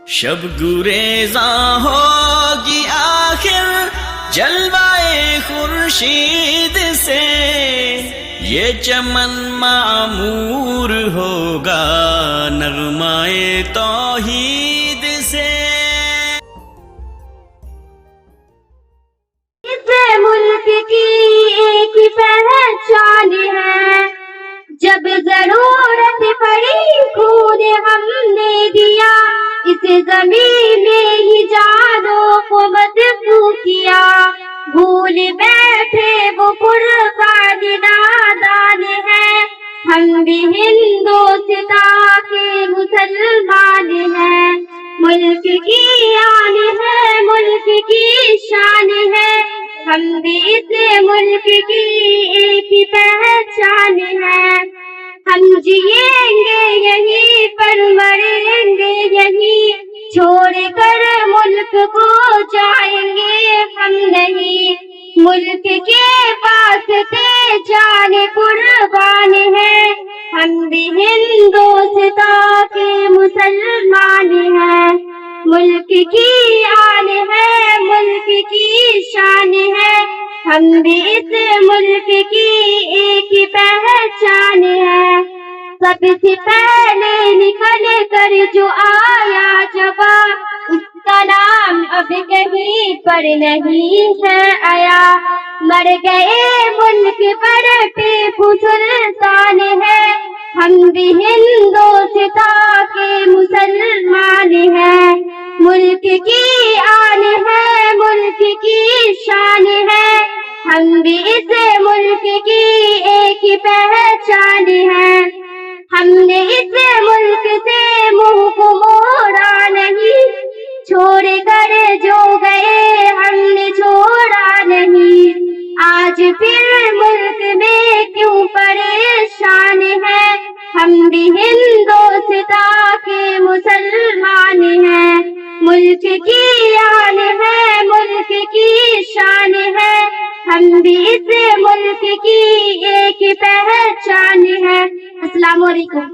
शब गुरेज़ा होगी आखिर जलवाए खुर्शीद से, ये चमन मामूर होगा नगमाए तौहीद से। इस मुल्क की एक ही पहचान है, जब जरूरत पड़ी खून हमने दिया, इस जमीन में ही जानों को मदफून किया। भूल बैठे वो कुर्बान नादान है, हम भी हिंदुस्ता के मुसलमान हैं। मुल्क की आन है, मुल्क की शान है, हम भी इस मुल्क की एक ही पहचान है। हम जिएंगे यहीं पर मरेंगे यहीं, छोड़कर मुल्क को जाएंगे हम नहीं। मुल्क के वास्ते जाने कुर्बान है, हम भी हिंदुस्ता के मुसलमान हैं। मुल्क की आन है, मुल्क की शान है, हम भी इस मुल्क की एक ही पहचान है। सबसे पहले निकल कर जो आया जवान, उसका नाम अब कहीं पर नहीं है आया। मर गए मुल्क पर टीपू सुल्तान है, हम भी हिंदुस्ता के मुसलमान हैं। मुल्क की आन है, मुल्क की शान है, हम भी इस मुल्क की एक ही पहचान है। हमने इस मुल्क से मुंह को मोड़ा नहीं, छोड़ कर जो गए हमने छोड़ा नहीं। आज फिर मुल्क में क्यों परेशान है, हम भी हिंदुस्ता के मुसलमान हैं। मुल्क की आन है, मुल्क की शान है, हम भी इस मुल्क की एक ही पहचान है। अस्सलाम वालेकुम।